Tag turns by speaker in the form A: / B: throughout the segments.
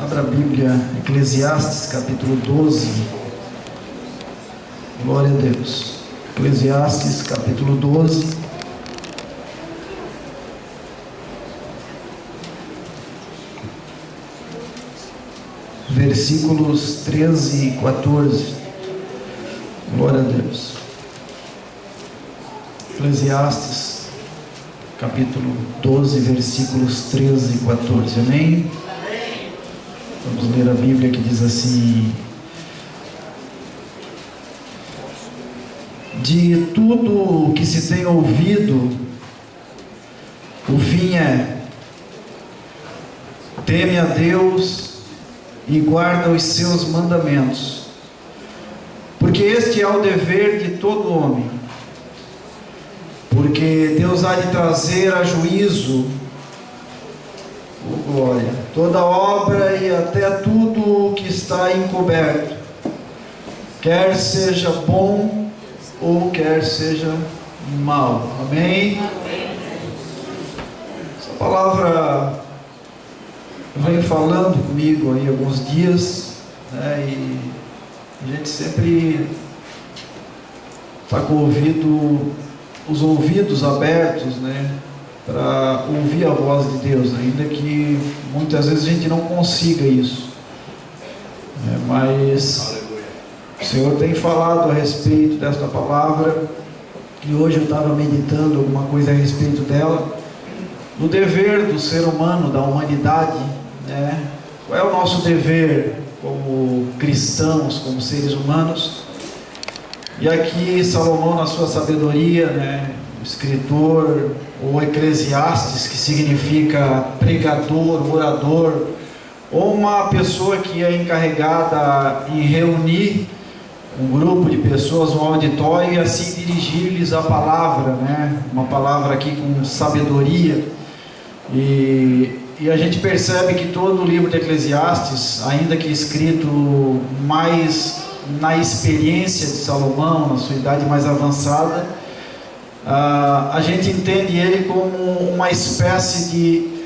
A: Abra a Bíblia, Eclesiastes, capítulo 12. Glória a Deus. Eclesiastes, capítulo 12. Versículos 13 e 14. Glória a Deus. Eclesiastes, capítulo 12, versículos 13 e 14. Amém? Vamos ler a Bíblia, que diz assim: de tudo o que se tem ouvido, o fim é: teme a Deus e guarda os seus mandamentos, porque este é o dever de todo homem. Porque Deus há de trazer a juízo, glória, toda obra e até tudo o que está encoberto, quer seja bom ou quer seja mal. Amém? Essa palavra vem falando comigo aí alguns dias, né? E a gente sempre está com os ouvidos abertos, né, para ouvir a voz de Deus, ainda que muitas vezes a gente não consiga isso, né? Mas o Senhor tem falado a respeito desta palavra, e hoje eu estava meditando alguma coisa a respeito dela, do dever do ser humano, da humanidade, né? Qual é o nosso dever como cristãos, como seres humanos? E aqui Salomão, na sua sabedoria, né, o escritor, ou Eclesiastes, que significa pregador, orador, ou uma pessoa que é encarregada em reunir um grupo de pessoas, um auditório, e assim dirigir-lhes a palavra, né, uma palavra aqui com sabedoria. E a gente percebe que todo o livro de Eclesiastes, ainda que escrito mais na experiência de Salomão, na sua idade mais avançada, a gente entende ele como uma espécie de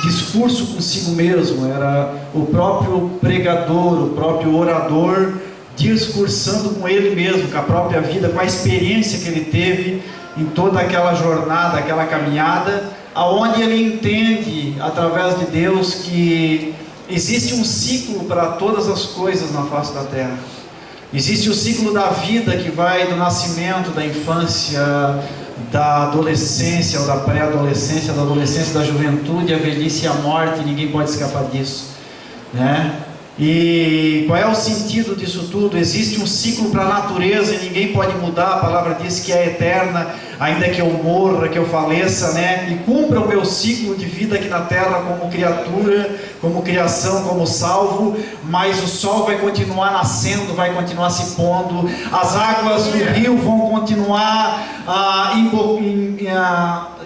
A: discurso consigo mesmo. Era o próprio pregador, o próprio orador, discursando com ele mesmo, com a própria vida, com a experiência que ele teve em toda aquela jornada, aquela caminhada, aonde ele entende, através de Deus, que existe um ciclo para todas as coisas na face da terra. Existe o ciclo da vida, que vai do nascimento, da infância, da adolescência ou da pré-adolescência, da adolescência, da juventude, a velhice e a morte. Ninguém pode escapar disso, né? E qual é o sentido disso tudo? Existe um ciclo para a natureza e ninguém pode mudar. A palavra diz que é eterna, ainda que eu morra, que eu faleça, né? E cumpra o meu ciclo de vida aqui na terra como criatura, como criação, como salvo. Mas o sol vai continuar nascendo, vai continuar se pondo, as águas do rio vão continuar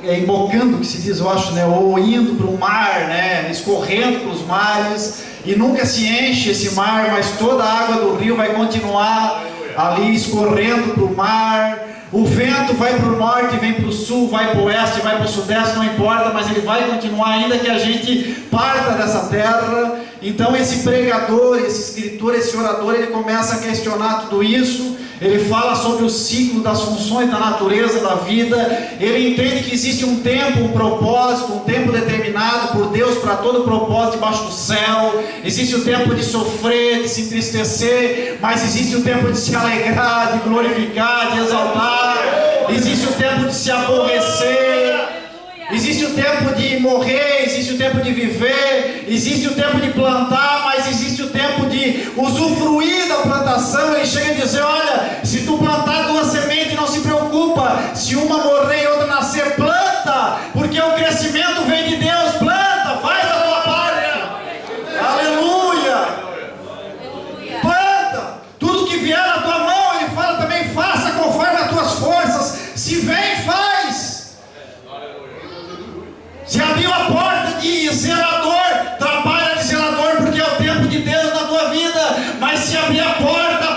A: embocando, que se diz, eu acho, né? Ou indo para o mar, né? Escorrendo para os mares, e nunca se enche esse mar, mas toda a água do rio vai continuar ali escorrendo para o mar. O vento vai para o norte, vem para o sul, vai para o oeste, vai para o sudeste, não importa, mas ele vai continuar, ainda que a gente parta dessa terra. Então esse pregador, esse escritor, esse orador, ele começa a questionar tudo isso. Ele fala sobre o ciclo das funções da natureza, da vida. Ele entende que existe um tempo, um propósito, um tempo determinado por Deus para todo propósito debaixo do céu. Existe o tempo de sofrer, de se entristecer, mas existe o tempo de se alegrar, de glorificar, de exaltar. Existe o tempo de se aborrecer. Existe o tempo de morrer, existe o tempo de viver, existe o tempo de plantar, mas existe o tempo de usufruir da plantação. Ele chega a dizer: olha, se tu plantar duas sementes, não se preocupa, se uma morrer e outra nascer, planta, porque o crescimento vem de Deus. Planta, faz a tua parte. Aleluia. Planta, tudo que vier na tua mão, ele fala também, faça conforme as tuas forças. Se vem, faz. Se abriu a porta de zelador, trabalha de zelador, porque é o tempo de Deus na tua vida. Mas se abrir a porta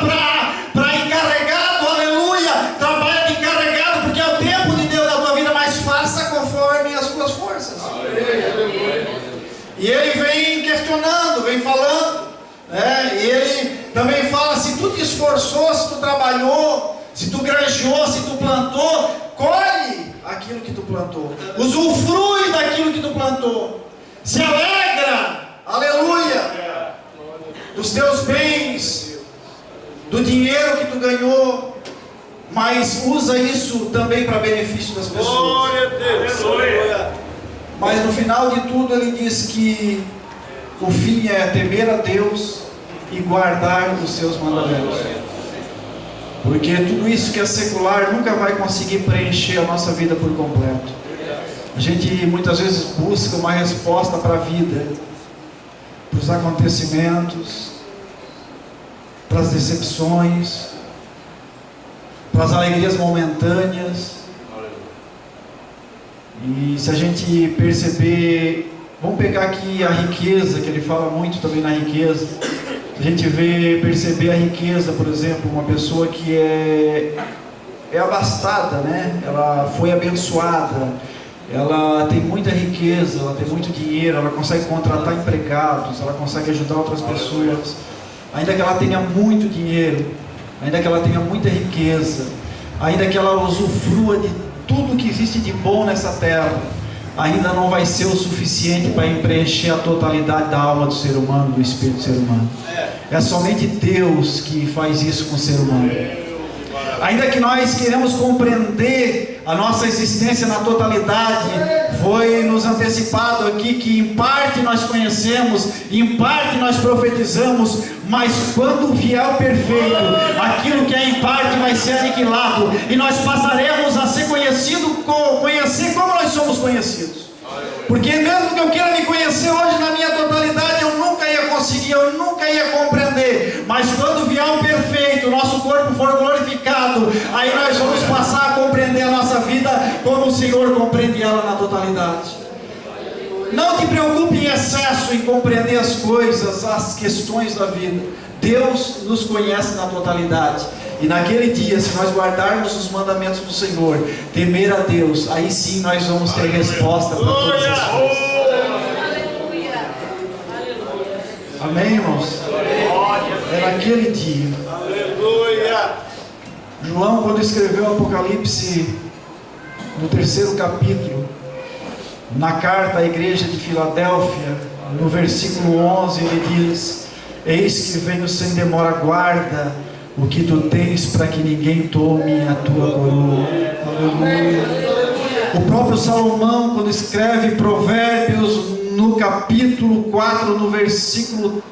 A: para encarregado, aleluia, trabalha de encarregado, porque é o tempo de Deus. esforçou, se tu trabalhou, se tu granjeou, se tu plantou, colhe aquilo que tu plantou. Usufrui daquilo que tu plantou. Se alegra, aleluia, dos teus bens, do dinheiro que tu ganhou, mas usa isso também para benefício das pessoas.
B: Glória a Deus. Aleluia.
A: Mas no final de tudo ele diz que o fim é temer a Deus e guardar os seus mandamentos. Porque tudo isso que é secular nunca vai conseguir preencher a nossa vida por completo. A gente muitas vezes busca uma resposta para a vida, para os acontecimentos, para as decepções, para as alegrias momentâneas. E se a gente perceber, vamos pegar aqui a riqueza, que ele fala muito também na riqueza. Se a gente perceber a riqueza, por exemplo, uma pessoa que é abastada, né? Ela foi abençoada, ela tem muita riqueza, ela tem muito dinheiro, ela consegue contratar empregados, ela consegue ajudar outras pessoas, ainda que ela tenha muito dinheiro, ainda que ela tenha muita riqueza, ainda que ela usufrua de tudo que existe de bom nessa terra, ainda não vai ser o suficiente para preencher a totalidade da alma do ser humano, do espírito do ser humano. É somente Deus que faz isso com o ser humano. Ainda que nós queremos compreender a nossa existência na totalidade, foi nos antecipado aqui que em parte nós conhecemos, em parte nós profetizamos, mas quando vier o perfeito, aquilo que é em parte vai ser aniquilado, e nós passaremos a ser conhecer como nós somos conhecidos. Porque mesmo que eu queira me conhecer hoje na minha totalidade, eu nunca ia conseguir, eu nunca ia compreender. Mas quando vier o perfeito, nosso corpo for glorificado, aí nós vamos passar a compreender a nossa vida como o Senhor compreende ela na totalidade. Não te preocupe em excesso em compreender as coisas, as questões da vida. Deus nos conhece na totalidade. E naquele dia, se nós guardarmos os mandamentos do Senhor, temer a Deus, aí sim nós vamos ter resposta para todas as coisas. Amém, irmãos? É naquele dia. João, quando escreveu o Apocalipse, no 3º capítulo, na carta à igreja de Filadélfia, no versículo 11, ele diz: eis que venho sem demora, guarda o que tu tens, para que ninguém tome a tua coroa. Aleluia. O próprio Salomão, quando escreve Provérbios, no capítulo 4, no versículo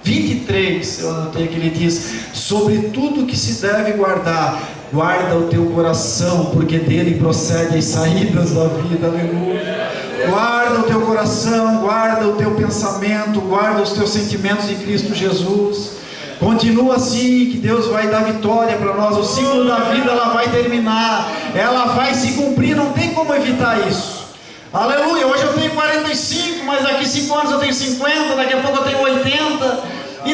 A: 23, eu anotei que ele diz: sobre tudo que se deve guardar, guarda o teu coração, porque dele procede as saídas da vida. Aleluia. Guarda o teu coração, guarda o teu pensamento, guarda os teus sentimentos em Cristo Jesus. Continua assim, que Deus vai dar vitória para nós. O ciclo da vida, ela vai terminar, ela vai se cumprir, não tem como evitar isso. Aleluia. Hoje eu tenho 45, mas daqui 5 anos eu tenho 50, daqui a pouco eu tenho 80, e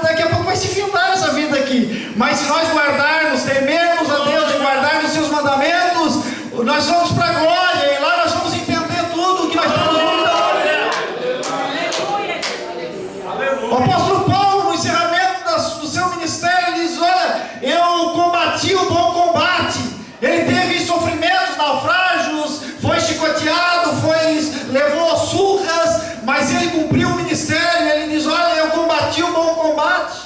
A: daqui a pouco vai se findar essa vida aqui. Mas se nós guardarmos, temermos a Deus e guardarmos os seus mandamentos, nós vamos para a glória, e lá nós vamos entender tudo o que nós temos no mundo. O apóstolo Paulo, no encerramento do seu ministério, ele diz: olha, eu combati o bom combate. Ele teve sofrimentos, naufrágios, foi chicoteado, levou surras, mas ele cumpriu o ministério. Ele diz: olha, eu combati o bom combate,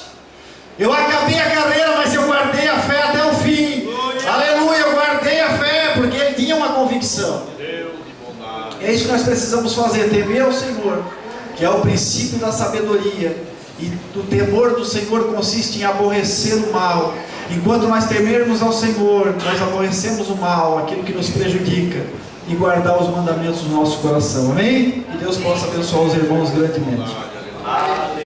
A: eu acabei a carreira, mas eu guardei a fé até o fim. Aleluia, eu guardei a fé, porque ele tinha uma convicção. É isso que nós precisamos fazer, temer ao Senhor, que é o princípio da sabedoria. E o temor do Senhor consiste em aborrecer o mal. Enquanto nós temermos ao Senhor, nós aborrecemos o mal, aquilo que nos prejudica, e guardar os mandamentos do nosso coração. Amém? Que Deus possa abençoar os irmãos grandemente.